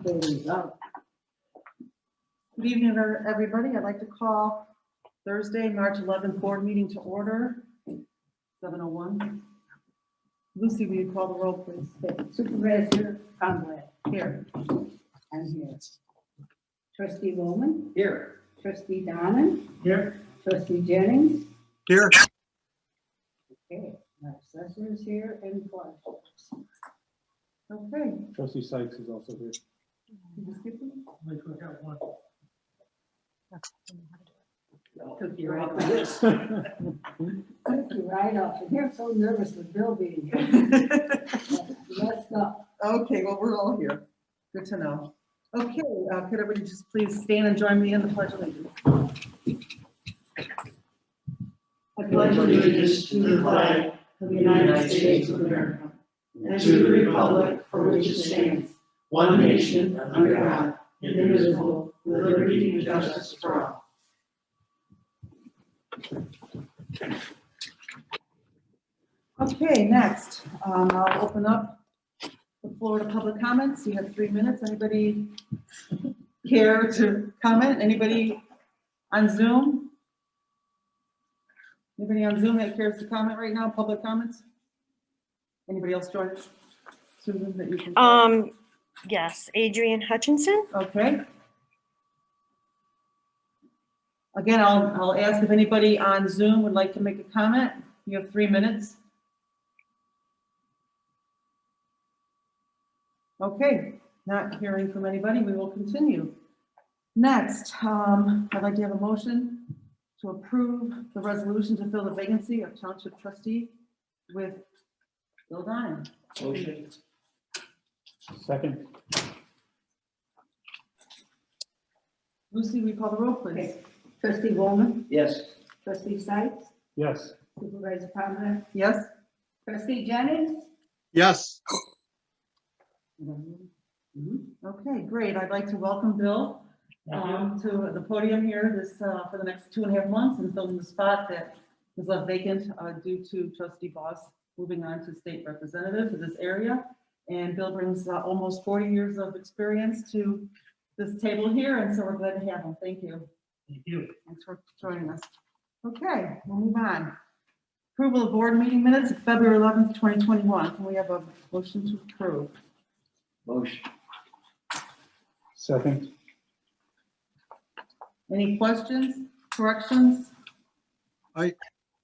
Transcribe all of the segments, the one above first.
Good evening, everybody. I'd like to call Thursday, March 11th board meeting to order, 7:01. Lucy, will you call the roll, please? Supervisor Conway. Here. I'm here. Trustee Bowman. Here. Trustee Donnan. Here. Trustee Jennings. Here. Okay, our assessor is here and clerk. Okay. Trustee Sykes is also here. Did you skip them? Took you right off. Took you right off. And you're so nervous with Bill being here. Let's go. Okay, well, we're all here. Good to know. Okay, could everybody just please stand and join me in the pledge of allegiance? I pledge allegiance to the flag of the United States of America and to the republic for which it stands, one nation under God, indivisible, with liberty and justice for all. Okay, next, I'll open up the floor to public comments. You have 3 minutes. Anybody care to comment? Anybody on Zoom? Anybody on Zoom that cares to comment right now? Public comments? Anybody else join us? Susan, that you can. Yes, Adrian Hutchinson. Okay. Again, I'll ask if anybody on Zoom would like to make a comment. You have 3 minutes. Okay, not hearing from anybody, we will continue. Next, I'd like to have a motion to approve the resolution to fill the vacancy of Township Trustee with Bill Donnan. Motion. Second. Lucy, we call the roll, please. Okay. Trustee Bowman. Yes. Trustee Sykes. Yes. Supervisor Conway. Yes? Trustee Jennings. Yes. Okay, great. I'd like to welcome Bill to the podium here for the next 2.5 months and filling the spot that was left vacant due to Trustee Boss moving on to state representative for this area. And Bill brings almost 40 years of experience to this table here, and so we're glad to have him. Thank you. Thank you. Thanks for joining us. Okay, we'll move on. Approval of board meeting minutes of February 11th, 2021. Can we have a motion to approve? Motion. Second. Any questions, corrections? I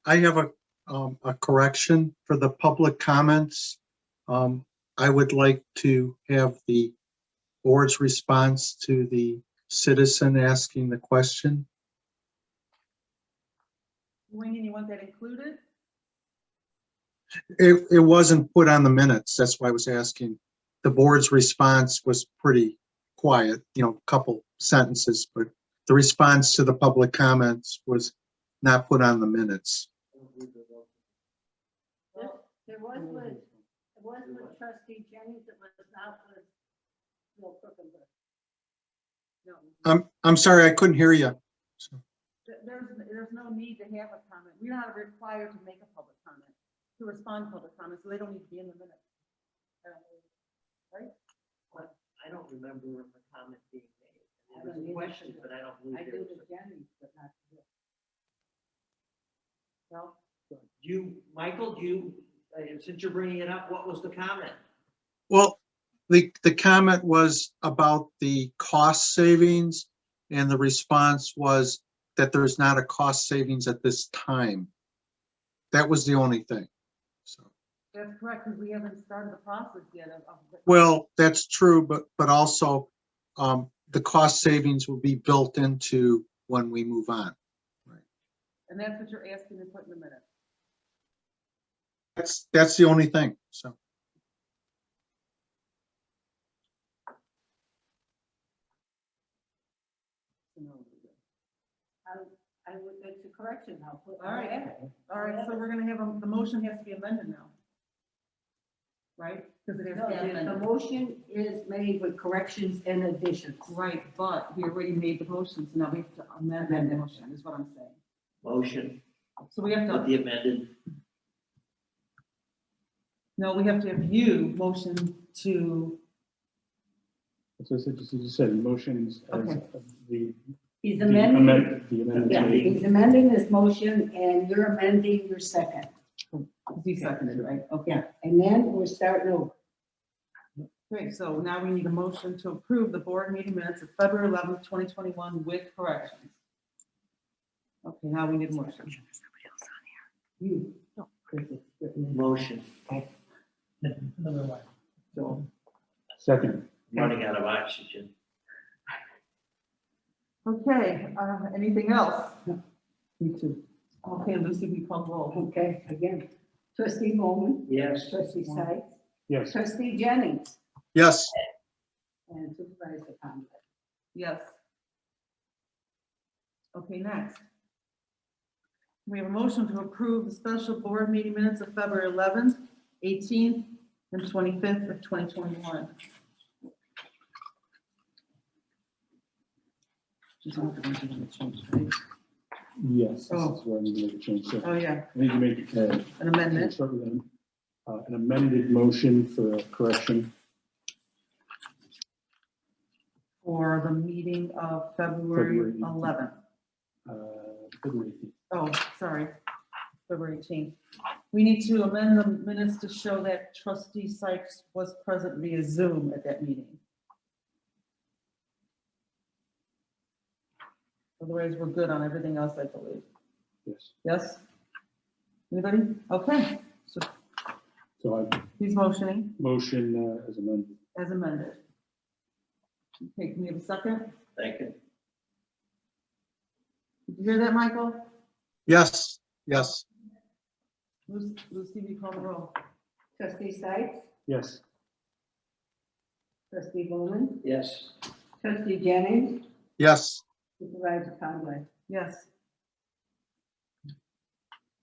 have a correction for the public comments. I would like to have the board's response to the citizen asking the question. Wayne, you want that included? It wasn't put on the minutes. That's why I was asking. The board's response was pretty quiet, a couple sentences, but the response to the public comments was not put on the minutes. There was with Trustee Jennings. It was not with Bill Crookenberg. No. I'm sorry, I couldn't hear you. There's no need to have a comment. We're not required to make a public comment, to respond to public comments, so they don't need to be in the minutes. Right? But I don't remember a comment being made. I There was don't a either. question, but I don't believe I there do was. the Jennings, but not the Bill. Well, Michael, since you're bringing it up, what was the comment? Well, the comment was about the cost savings, and the response was that there's not a cost savings at this time. That was the only thing. So, that's correct, because we haven't started the process yet of well, that's true, but also the cost savings will be built into when we move on. and that's what you're asking to put in the minutes. That's the only thing. So. It's a correction. I'll put. All right. All right, so we're gonna have the motion has to be amended now. Right? Because it has to be The amended. motion is made with corrections and additions. Right, but we already made the motion, so now we have to amend that motion, is what I'm saying. Motion So we have with to, the amended. no, we have to have you motion to So I said, you said motions as Okay. the. He's the amending, amend- The amendment. yeah, he's amending his motion and you're amending your second. He seconded, right? Okay. Yeah, and then we're starting over. Okay, so now we need a motion to approve the board meeting minutes of February 11th, 2021 with corrections. Okay, now we need a motion. You. Chris is written in. Motion. So, Second. Running out of oxygen. Okay, anything else? me too. Okay, Lucy, we call roll. Okay, again, trustee Bowman, Yes. trustee Sykes, Yes. trustee Jennings, Yes, and supervisor Conley. Yes. Okay, next. We have a motion to approve the special board meeting minutes of February 11th, 18th, and 25th of 2021. Just want to mention the change, right? Yes, this is where I need to make a change. So Oh, yeah, I need to make an amendment. start with an amended motion for a correction. For the meeting of February February 11th. February 18th. Oh, sorry, February 18th. We need to amend the minutes to show that trustee Sykes was present via Zoom at that meeting. Otherwise, we're good on everything else, I believe. Yes. Yes? Anybody? Okay, so So I he's motioning motion as amended. as amended. Okay, can we have a second? Second. Did you hear that, Michael? yes, yes, Lucy, we call the roll. Trustee Sykes, Yes. trustee Bowman, Yes. trustee Jennings, yes, supervisor Conley. Yes.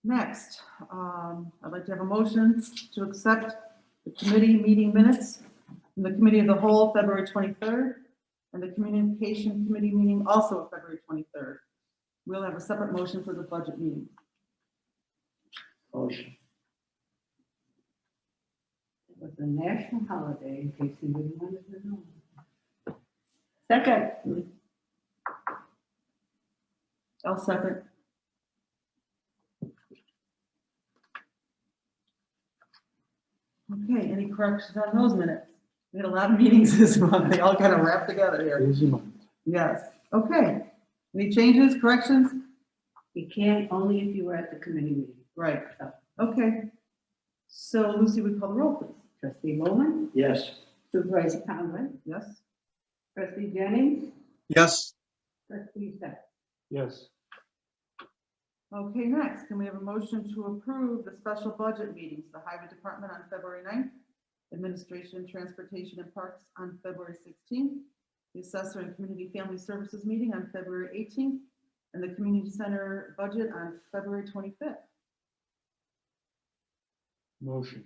Next, I'd like to have a motion to accept the committee meeting minutes from the Committee of the Whole, February 23rd, and the Communication Committee meeting also February 23rd. We'll have a separate motion for the budget meeting. Motion. It was a national holiday, in case you didn't want to know. Second, I'll second. Okay, any corrections on those minutes? We had a lot of meetings this month. They all kind of wrapped together here. Easy month. Yes, okay. Any changes, corrections? you can only if you were at the committee meeting. Right, okay. So Lucy, would call the roll, please. Trustee Bowman, Yes. supervisor Conley, Yes? trustee Jennings, yes, trustee Sykes. Yes. Okay, next, can we have a motion to approve the special budget meetings, the Highway Department on February 9th, Administration, Transportation, and Parks on February 16th, the Assessor and Community Family Services meeting on February 18th, and the Community Center budget on February 25th. Motion.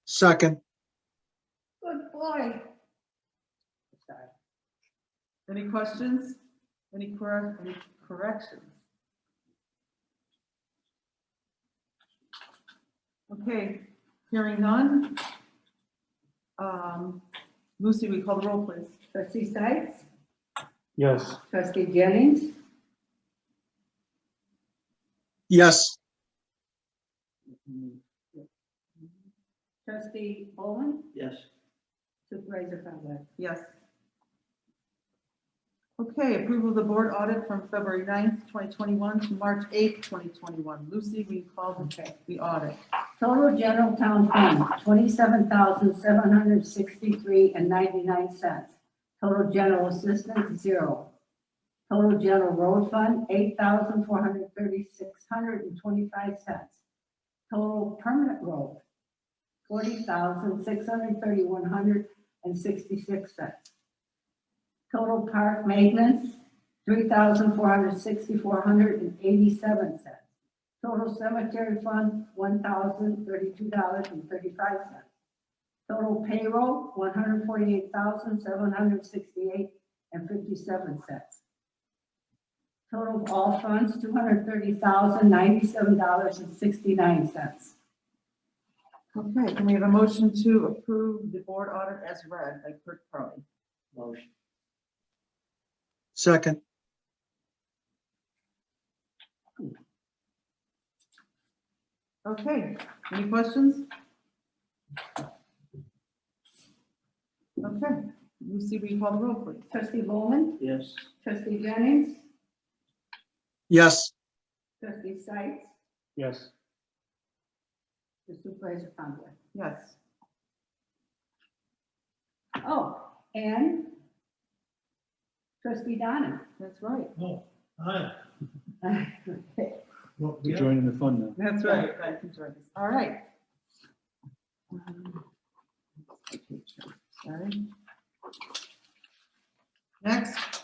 second, Good boy. Sorry. Any questions? Any corrections? Okay, hearing none. Lucy, we call the roll, please. Trustee Sykes, Yes. trustee Jennings, yes, trustee Bowman, Yes. supervisor Conley. Yes. Okay, approval of the board audit from February 9th, 2021 to March 8th, 2021. Lucy, we call the audit. Total general town fund, $27,763.99. Total general assistance, 0. Total general road fund, $8,436.25. Total permanent road, $40,631.66. Total park maintenance, $3,464.87. Total cemetery fund, $1,032.35. Total payroll, $148,768.57. Total of all funds, $230,097.69. Okay, can we have a motion to approve the board audit as read by Clerk Crowley? Motion. Second. Okay, any questions? Okay, Lucy, will you call the roll, please? Trustee Bowman, Yes. trustee Jennings, Yes. trustee Sykes, Yes. the supervisor Conklin. Yes. Oh, and trustee Donna. That's right. Oh, hi. Well, You're joining the fun now. That's right. Right, that's right. All right. Sorry. Next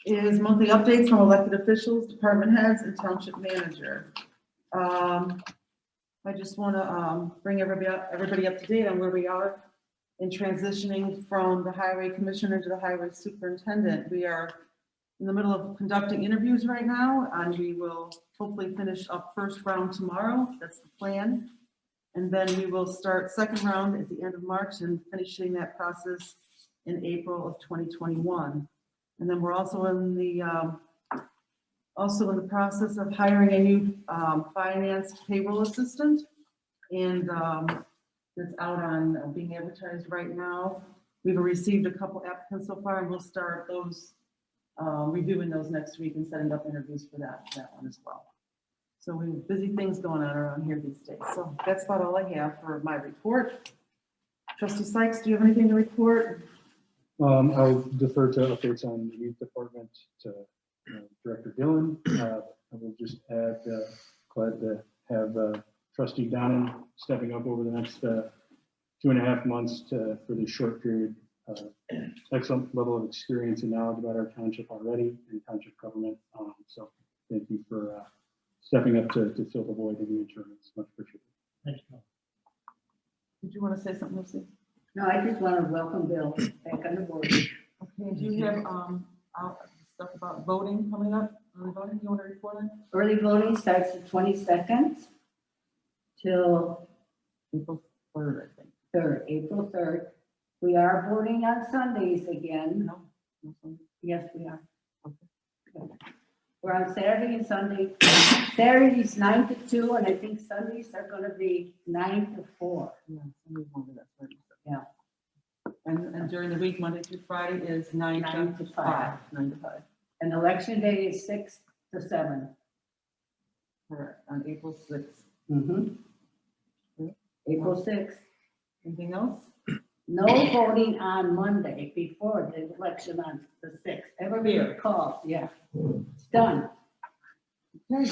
is monthly updates from elected officials, department heads, and township manager. I just want to bring everybody up to date on where we are in transitioning from the highway commissioner to the highway superintendent. We are in the middle of conducting interviews right now, and we will hopefully finish up first round tomorrow. That's the plan. And then we will start second round at the end of March and finishing that process in April of 2021. And then we're also in the process of hiring a new finance payroll assistant. And it's out on being advertised right now. We've received a couple applicants so far, and we'll start those reviewing those next week and setting up interviews for that one as well. So we have busy things going on around here these days. So that's about all I have for my report. Trustee Sykes, do you have anything to report? I'll defer to updates on the youth department to Director Dillon. I will just add, glad to have Trustee Donnan stepping up over the next 2.5 months for this short period. Excellent level of experience and knowledge about our township already and township government. So thank you for stepping up to fill the void in the interim. It's much appreciated. Thank you. Did you want to say something, Lucy? No, I just want to welcome Bill back on the board. Okay, do you have stuff about voting coming up? Early voting, you want to report on? Early voting starts the 22nd till April 3rd, I think. 3rd, April 3rd. We are voting on Sundays again. No? No, Sunday? Yes, we are. Okay. We're on Saturday and Sunday. Saturday's 9 to 2, and I think Sundays are going to be 9 to 4. Yeah, Sunday morning, that's right. Yeah. And during the week, Monday through Friday is 9 to 5. 9 to 5. And election day is 6 to 7. Correct, on April 6th. Mm-hmm. April 6th. Anything else? No voting on Monday before the election on the 6th. Everybody calls, yeah. It's done. Okay.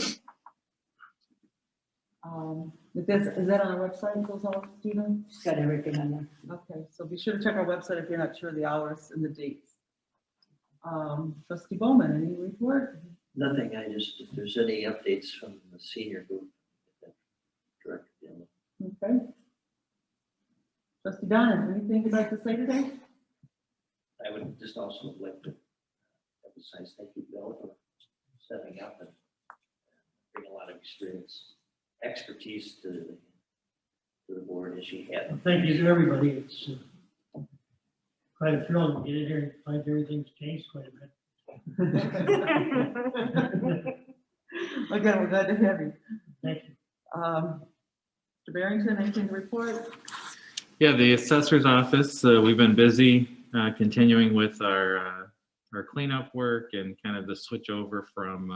Is that on our website, those all, Stephen? It's got everything on there. Okay, so be sure to check our website if you're not sure of the hours and the dates. Trustee Bowman, any report? Nothing, if there's any updates from the senior group. Director Dillon. Okay. Trustee Donnan, anything you'd like to say today? I would just also like to emphasize, thank you, Bill, for stepping up and bringing a lot of expertise to the board as you had. Well, thank you to everybody. It's quite a thrill to get in here and find everything's changed quite a bit. Again, we're glad to have you. Thank you. Mr. Barrington, anything to report? Yeah, the assessor's office, we've been busy continuing with our cleanup work and kind of the switch over from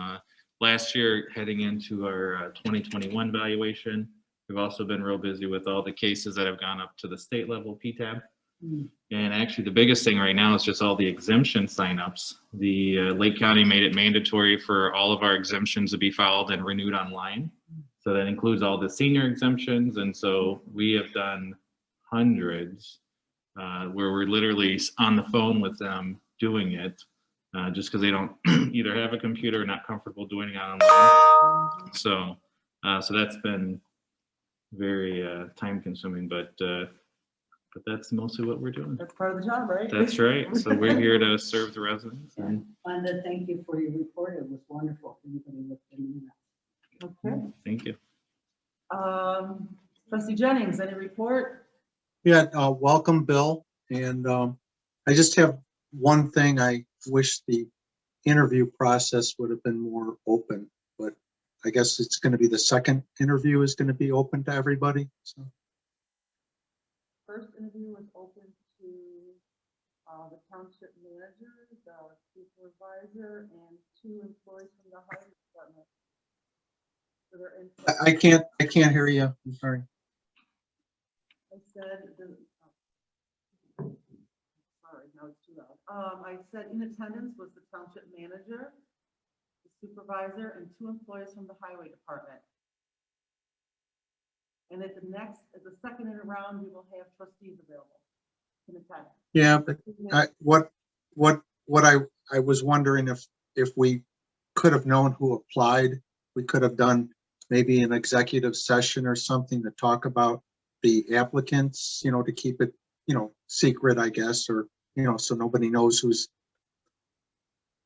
last year heading into our 2021 valuation. We've also been real busy with all the cases that have gone up to the state level PTAB. And actually the biggest thing right now is just all the exemption signups. The Lake County made it mandatory for all of our exemptions to be filed and renewed online. So that includes all the senior exemptions. And so we have done hundreds where we're literally on the phone with them doing it just because they don't either have a computer or not comfortable doing it online. So that's been very time consuming, but that's mostly what we're doing. That's part of the job, right? That's right. So we're here to serve the residents. And Wanda, thank you for your report. It was wonderful. Everybody looked in there. Okay. thank you. Trustee Jennings, any report? Yeah, welcome, Bill. And I just have one thing, I wish the interview process would have been more open, but I guess it's going to be the second interview is going to be open to everybody. So, First interview was open to the township manager, the supervisor, and 2 employees from the highway department. For their input. I can't hear you. I'm sorry. I said, sorry, now it's too loud. I said in attendance was the township manager, the supervisor, and 2 employees from the highway department. And at the second round, we will have trustees available in attendance. Yeah, but what I was wondering if we could have known who applied, we could have done maybe an executive session or something to talk about the applicants, to keep it, secret, I guess, or, so nobody knows who's.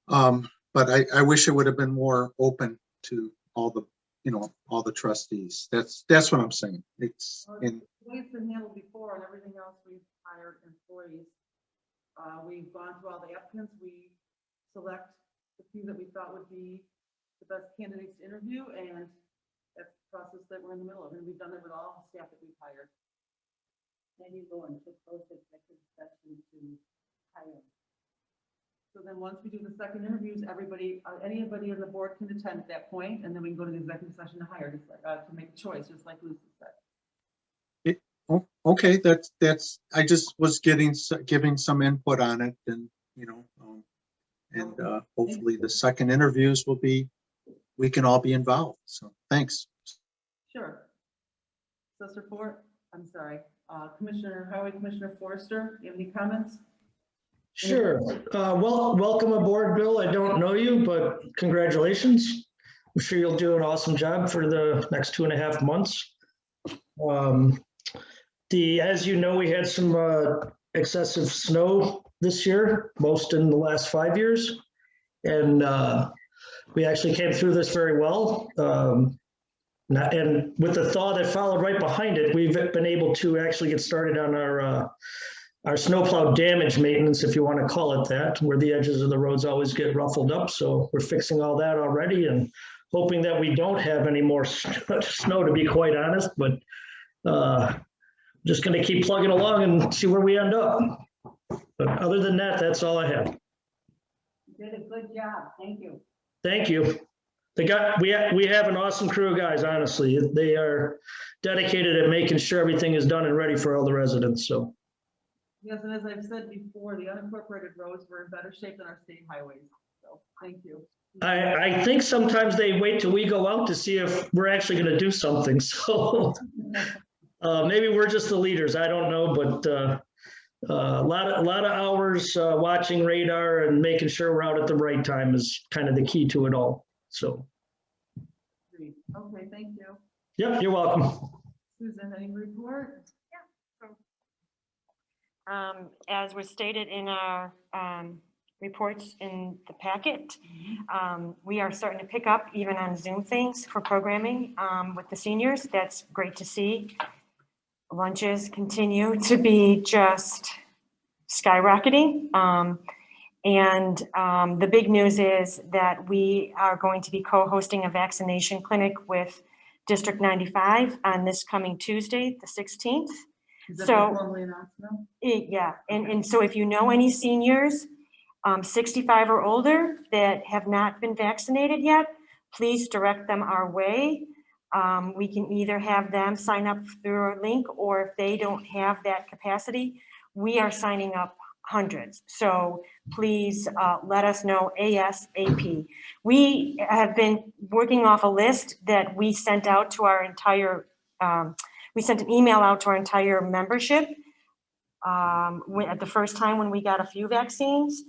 But I wish it would have been more open to all the trustees. That's what I'm saying. It's in. The way it's been handled before and everything else, we've hired employees. We've gone through all the applicants. We select the few that we thought would be the best candidates to interview, and that's the process that we're in the middle of. And we've done it with all the staff that we've hired. Maybe go into closed executive session to hire. So then once we do the second interviews, anybody on the board can attend at that point, and then we can go to the executive session to hire, just like, to make a choice, just like Lucy said. Okay, that's, I just was giving some input on it, and, hopefully the second interviews we can all be involved. So thanks. Sure. Assessor Fort, I'm sorry, Highway Commissioner Forrester, do you have any comments? Sure. Well, welcome aboard, Bill. I don't know you, but congratulations. I'm sure you'll do an awesome job for the next 2.5 months. As you know, we had some excessive snow this year, most in the last 5 years. And we actually came through this very well. And with the thaw that followed right behind it, we've been able to actually get started on our snowplow damage maintenance, if you want to call it that, where the edges of the roads always get ruffled up. So we're fixing all that already and hoping that we don't have any more snow, to be quite honest, but just going to keep plugging along and see where we end up. But other than that, that's all I have. You did a good job. Thank you. Thank you. We have an awesome crew of guys, honestly. They are dedicated at making sure everything is done and ready for all the residents, so. Yes, and as I've said before, the unincorporated roads were in better shape than our state highways. So thank you. I think sometimes they wait till we go out to see if we're actually going to do something. So maybe we're just the leaders. I don't know, but a lot of hours watching radar and making sure we're out at the right time is kind of the key to it all. So. Okay, thank you. Yep, you're welcome. Susan, any report? As was stated in our reports in the packet, we are starting to pick up even on Zoom things for programming with the seniors. That's great to see. Lunches continue to be just skyrocketing. And the big news is that we are going to be co-hosting a vaccination clinic with District 95 on this coming Tuesday, the 16th. Is that So, formally announced now? Yeah, and so if you know any seniors 65 or older that have not been vaccinated yet, please direct them our way. We can either have them sign up through our link, or if they don't have that capacity, we are signing up hundreds. So please let us know ASAP. We have been working off a list that we sent out to our entire we sent an email out to our entire membership at the first time when we got a few vaccines.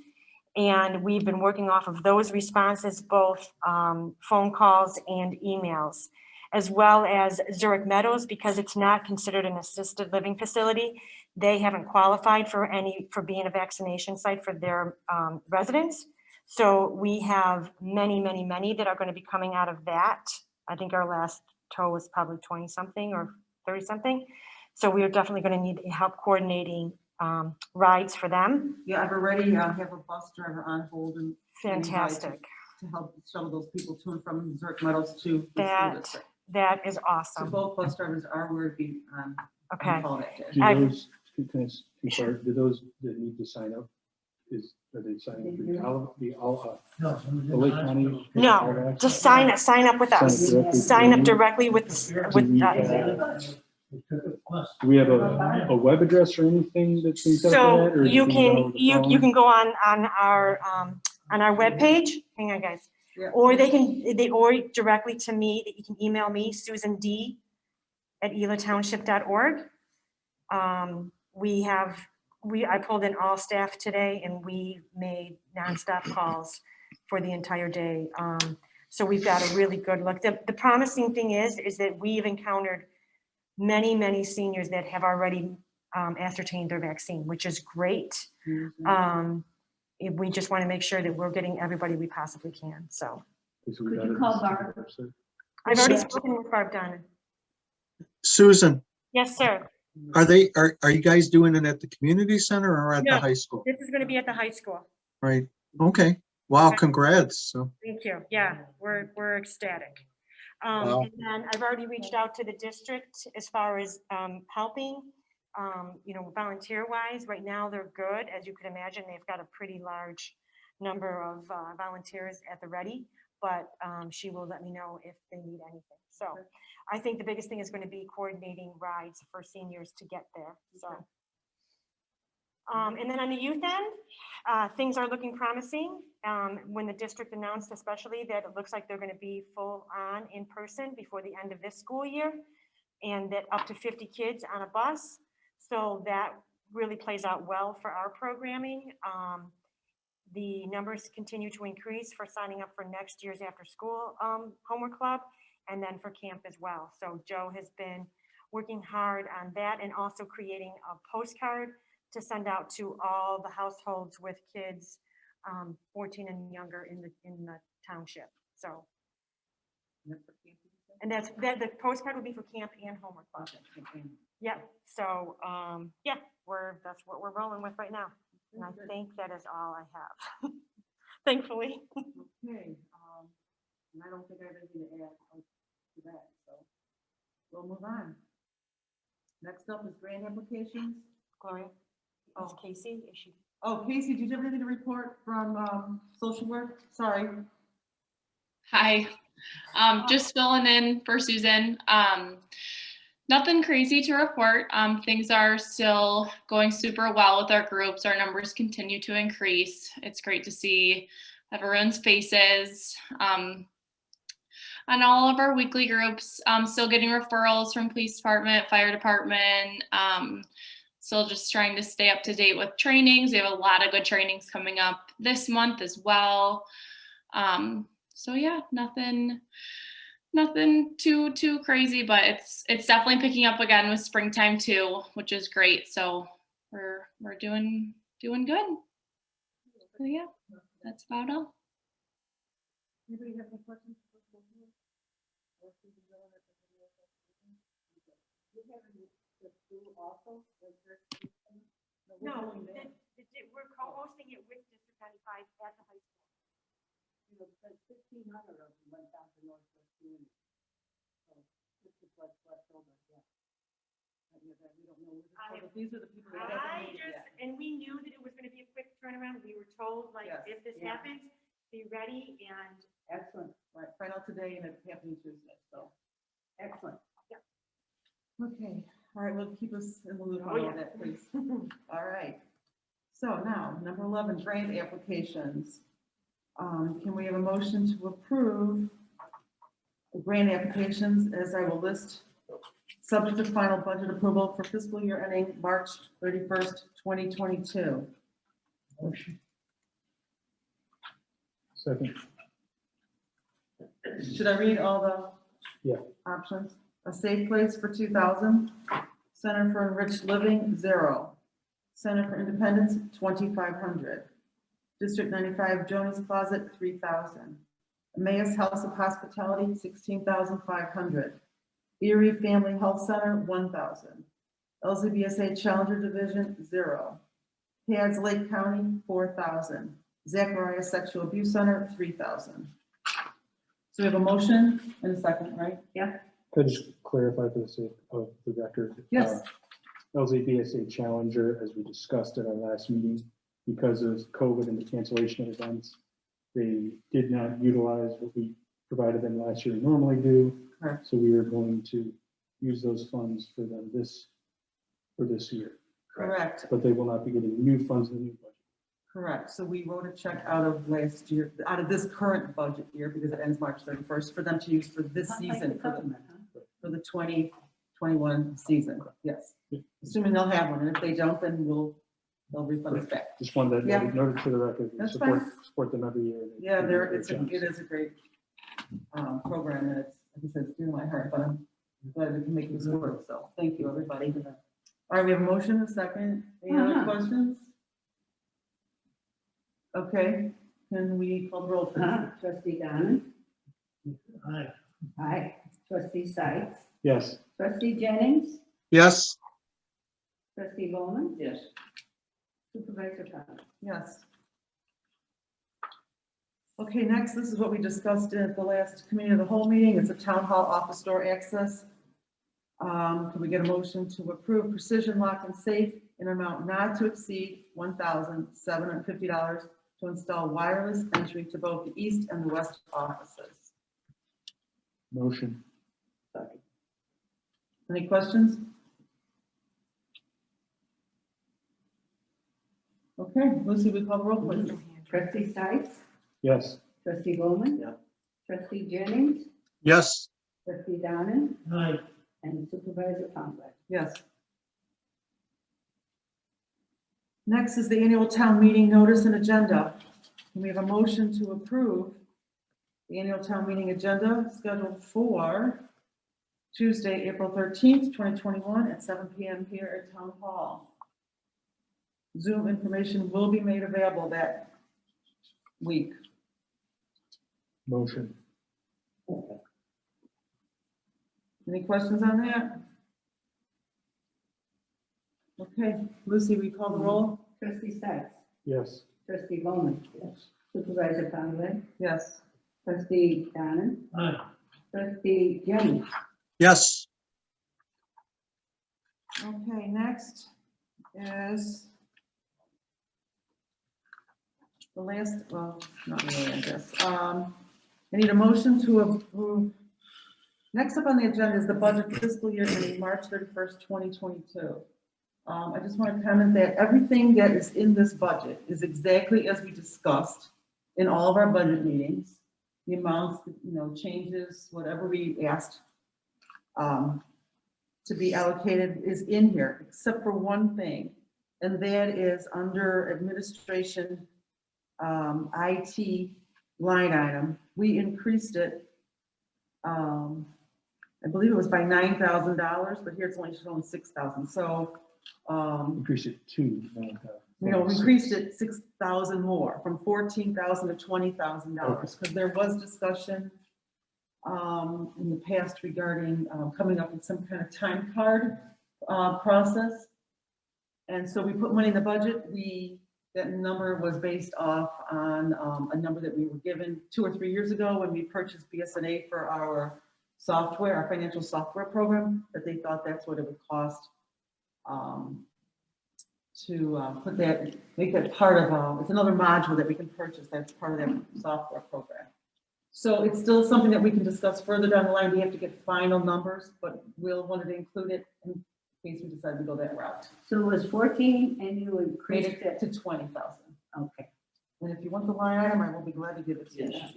And we've been working off of those responses, both phone calls and emails, as well as Zurich Meadows, because it's not considered an assisted living facility. They haven't qualified for being a vaccination site for their residents. So we have many that are going to be coming out of that. I think our last tow was probably 20 something or 30 something. So we are definitely going to need help coordinating rides for them. Yeah, I've already have a bus driver on hold and Fantastic. to help shuttle those people to and from Zurich Meadows to the school That, district. that is So awesome. both bus drivers are where to be on Okay. call that day. Do I've- those, can I inquire, do those that need to sign up, are they signing up the Lake County? all No, that? just sign up with us. Sign up directly with, Do we have a web address or anything that's been set up for so that? Or you anything done can, over the you phone? can go on our webpage. Hang on, guys. Yeah. Or or directly to me, that you can email me, susand@elatownship.org. I pulled in all staff today and we made nonstop calls for the entire day. So we've got a really good look. The promising thing is that we've encountered many, many seniors that have already ascertained their vaccine, which is great. We just want to make sure that we're getting everybody we possibly can, so. Is we Could got you it call on the Barb? website? I've already spoken with Barb Donna. Susan, Yes, sir. are you guys doing it at the community center or at the No. high school? This is going to be at the high school. Right, okay. Wow, congrats. So, Thank you. Yeah, we're ecstatic. Wow. And then I've already reached out to the district as far as helping, volunteer wise. Right now, they're good. As you can imagine, they've got a pretty large number of volunteers at the ready, but she will let me know if they need anything. So I think the biggest thing is going to be coordinating rides for seniors to get there. So. And then on the youth end, things are looking promising. When the district announced especially that it looks like they're going to be full on in person before the end of this school year, and that up to 50 kids on a bus. So that really plays out well for our programming. The numbers continue to increase for signing up for next year's after school homework club, and then for camp as well. So Joe has been working hard on that and also creating a postcard to send out to all the households with kids 14 and younger in the township. So, and the postcard will be for camp and homework club. Yeah. So that's what we're rolling with right now. And I think that is all I have. Thankfully. Okay, and I don't think I have anything to add to that, so we'll move on. Next up is grant applications. Gloria. Oh, Casey, is she? Oh, Casey, did you have anything to report from social work? Sorry. Hi, just filling in for Susan. Nothing crazy to report. Things are still going super well with our groups. Our numbers continue to increase. It's great to see everyone's faces. On all of our weekly groups, still getting referrals from police department, fire department. Still just trying to stay up to date with trainings. We have a lot of good trainings coming up this month as well. So yeah, nothing too crazy, but it's definitely picking up again with springtime too, which is great. So we're doing good. So yeah, that's about all. Anybody have any questions? No, we're co-hosting it with District 95 at the high school. 1,500 of them went down to Northwest Community. So this is what's left over, yeah. We don't know. But these are the people that haven't made it yet. And we knew that it was going to be a quick turnaround. We were told, like, Yes. if this Yeah. happens, be ready and. Excellent, Right, find out today and it's happening Tuesday, so. excellent. Okay, all right, well, keep us in the loop Oh, on all yeah. that, please. All right. So now, number 11, grant applications. Can we have a motion to approve the grant applications as I will list, subject to final budget approval for fiscal year ending March 31st, 2022? Second. Should I read all the Yeah. options? A Safe Place for 2,000, Center for Enriched Living, 0, Center for Independence, 2,500, District 95 Jonas Closet, 3,000, Emmaus House of Hospitality, 16,500, Erie Family Health Center, 1,000, LZBSA Challenger Division, 0. Pads Lake County, 4,000. Zachariah Sexual Abuse Center, 3,000. So we have a motion and a second, right? Could I just clarify for the sake of the record? Yes. LZBSA Challenger, as we discussed at our last meeting, because of COVID and the cancellation of events, they did not utilize what we provided them last year and normally do. Correct. So we are going to use those funds for them for this year. Correct, But they will not be getting new funds in the new budget. correct. So we wrote a check out of last year, out of this current budget year, because it ends March 31st, for them to use for this season, for the 2021 season, yes. Assuming they'll have one, and if they don't, then they'll refund us back. Just wanted that Yeah. noted for the record. We That's support them every year. Yeah, They do a great it job. is a great program, and it's, like I said, it's near my heart, but I'm glad we can make this work, so thank you, everybody. All right, we have a motion, a second. Any other questions? Okay, can we call the roll, please? Trustee Donna? Aye. Aye. Trustee Sykes? Yes. Trustee Jennings? Yes, Trustee Bowman? Yes. Supervisor Powell? Yes. Okay, next, this is what we discussed at the last committee of the whole meeting. It's a town hall office door access. Can we get a motion to approve precision lock and safe in an amount not to exceed $1,750 to install wireless entry to both the east and the west offices? Motion. Any questions? Okay, Lucy, we call the roll, please. Trustee Sykes? Yes. Trustee Bowman? Yep. Trustee Jennings? yes, Trustee Donna? Aye. And Supervisor Powell? Yes. Next is the annual town meeting notice and agenda. Can we have a motion to approve the annual town meeting agenda scheduled for Tuesday, April 13th, 2021 at 7 PM here at Town Hall? Zoom information will be made available that week. Motion. Any questions on that? Okay, Lucy, we call the roll? Trustee Sykes? Yes. Trustee Bowman? Yes. Supervisor Powell? Yes. Trustee Donna? Aye. Trustee Jennings? yes, Okay, next is the last, well, not really, I guess. I need a motion to approve. Next up on the agenda is the budget fiscal year ending March 31st, 2022. I just want to comment that everything that is in this budget is exactly as we discussed in all of our budget meetings. The amounts, changes, whatever we asked to be allocated is in here, except for one thing, and that is under administration IT line item. We increased it, I believe it was by $9,000, but here it's only showing 6,000. So, Increase it to. we increased it 6,000 more, from 14,000 to $20,000, because there was discussion in the past regarding coming up with some kind of time card process. And so we put money in the budget. That number was based off on a number that we were given 2 or 3 years ago when we purchased BSNA for our software, our financial software program, that they thought that's what it would cost to put that, make that part of it's another module that we can purchase that's part of that software program. So it's still something that we can discuss further down the line. We have to get final numbers, but we'll want to include it in case we decide to go that route. So it was 14 and you Made increased it it? to 20,000. Okay, And if you want the line item, I will be glad to give it to you. Yes.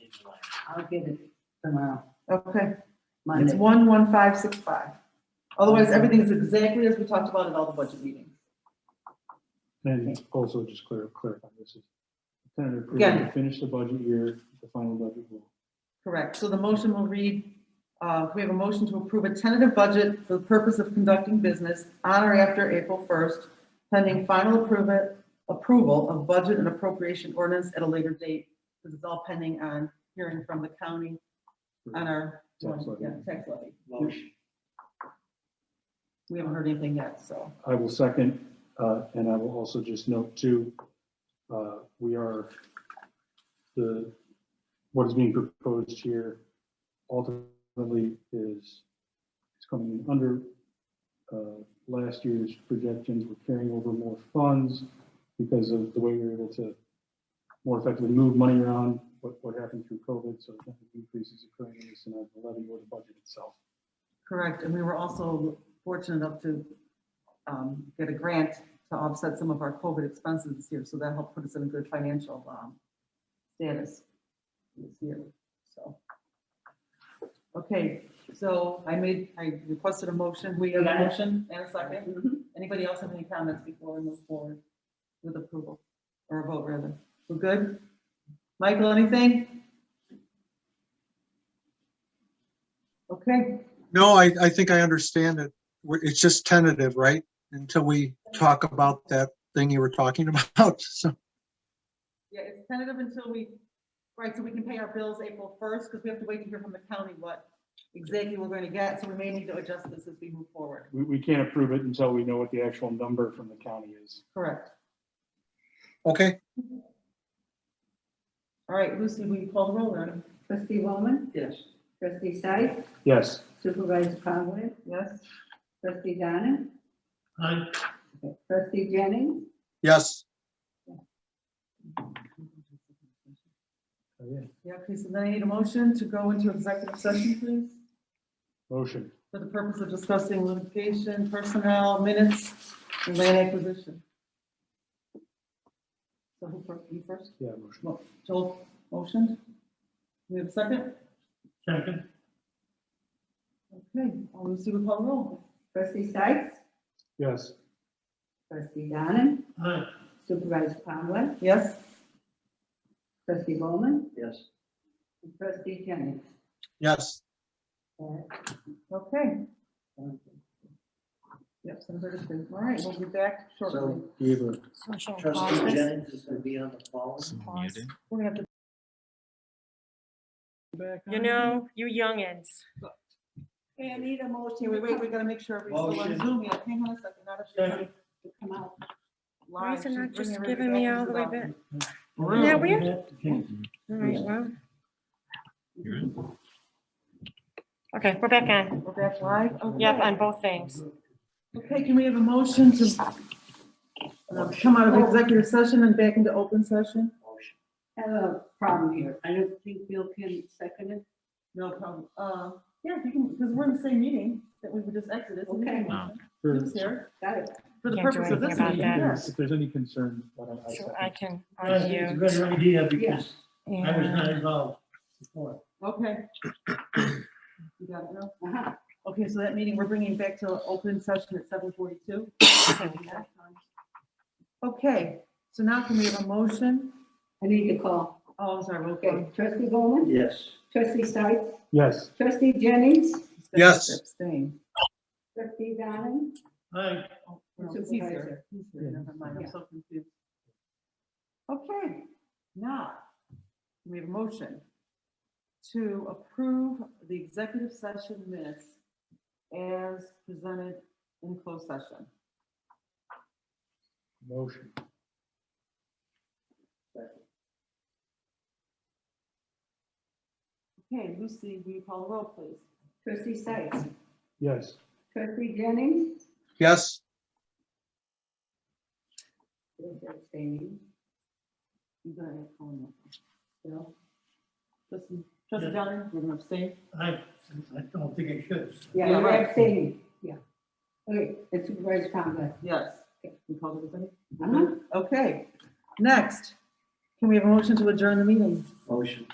I'll get it tomorrow, Okay, it's Monday. 11565. Otherwise, everything is exactly as we talked about at all the budget meetings. And also just clarify, this is tentative approval Again. to finish the budget year, the final budget will. Correct. So the motion will read, we have a motion to approve a tentative budget for the purpose of conducting business on or after April 1st, pending final approval of budget and appropriation ordinance at a later date, because it's all pending on hearing from the county on our Tax levy. tax levy. Motion. We haven't heard anything yet, so. I will second, and I will also just note too, we are, what is being proposed here ultimately is coming in under last year's projections. We're carrying over more funds because of the way we were able to more effectively move money around, what happened through COVID, so the increases occurring in this and the levy or the budget itself. Correct, and we were also fortunate enough to get a grant to offset some of our COVID expenses this year, so that helped put us in a good financial status this year, so. Okay, so I requested a motion, we have a motion and a second. Anybody else have any comments before we move forward with approval, or a vote rather? We're good? Michael, anything? Okay, No, I think I understand it. It's just tentative, right? Until we talk about that thing you were talking about, so. yeah, it's tentative until we, right, so we can pay our bills April 1st, because we have to wait to hear from the county what exactly we're going to get, so we may need to adjust this as we move forward. We can't approve it until we know what the actual number from the county is. Correct. Okay, All right, Lucy, will you call the roll then? Trustee Bowman, Yes. trustee Sight, Yes. supervisor Conway, Yes? trustee Donna, Aye. trustee Jennings, yes, Yeah, okay, so then I need a motion to go into executive session, please, Motion. for the purpose of discussing litigation, personnel, minutes, and land acquisition. So who first, you first? Yeah, motion. Joel motioned. We have a second? Second. Okay, Lucy will call the roll. trustee Sight, Yes. trustee Donna, Aye. supervisor Conway, Yes? trustee Bowman, Yes. and trustee Jennings. yes. Okay. Yep, Senator Dixon. All right, we'll be back shortly. So Either. So shall I pause trustee this? Jennings is going to be on the phone. Pause. We're gonna have to. Back You on. know, you youngins. Okay, I need a motion. Wait, we gotta make sure everybody's still on Motion. Zoom yet. Hang on a second, not everybody Second. to come out. Why is it live. not She's just bringing giving me all everybody the way back into back? room. Yeah, weird. Okay. All right, well. Okay, we're back on. We're back live? Yep, Okay. on both things. Okay, can we have a motion to come out of executive session and back into open session? Motion. I have a problem here. I don't think Bill can second it. No problem. Yeah, you can, because we're in the same meeting that we just exited. so we Okay. can motion. For- Who's here? Got it. For the Can't do purpose of anything this about meeting, that. yes. If there's any concern, why don't I So second? I can I think it's a unmute. good idea because I was not And involved before. Okay. You got it now? Uh-huh. Okay, so that meeting, we're bringing back to open session at 7:42. Okay, so now can we have a motion? I need to call. Oh, I'm sorry, roll Okay, call. trustee Bowman, Yes. trustee Sight, Yes. trustee Jennings, Yes. Abstain. trustee Donna, Aye. Oh, no, he's here. He's here, never mind, I'm so confused. Okay, now, we have a motion to approve the executive session minutes as presented in closed session. Motion. Okay, Lucy, will you call the roll, please? trustee Sight, Yes. trustee Jennings, Yes, Bill's abstaining. You got it, phone number. Bill, Trustee Downer, you're gonna abstain? I don't think I should. yeah, Yeah, you're right. abstaining, yeah. Okay, and supervisor Conway. Yes. You called everybody? Uh-huh. Okay, next, can we have a motion to adjourn the meeting Motion.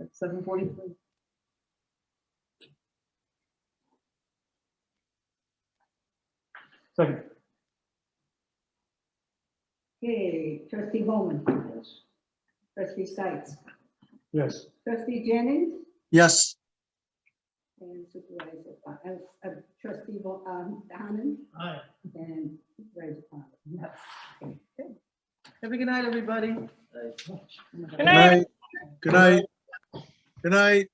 at 7:43? Second. Okay, trustee Bowman, Yes. trustee Sight, Yes. trustee Jennings, yes. and supervisor, trustee Donna, Aye. and supervisor Conway. Yes. Okay. Have a good night, everybody. Aye. Good Good night. night. Good night. Good night.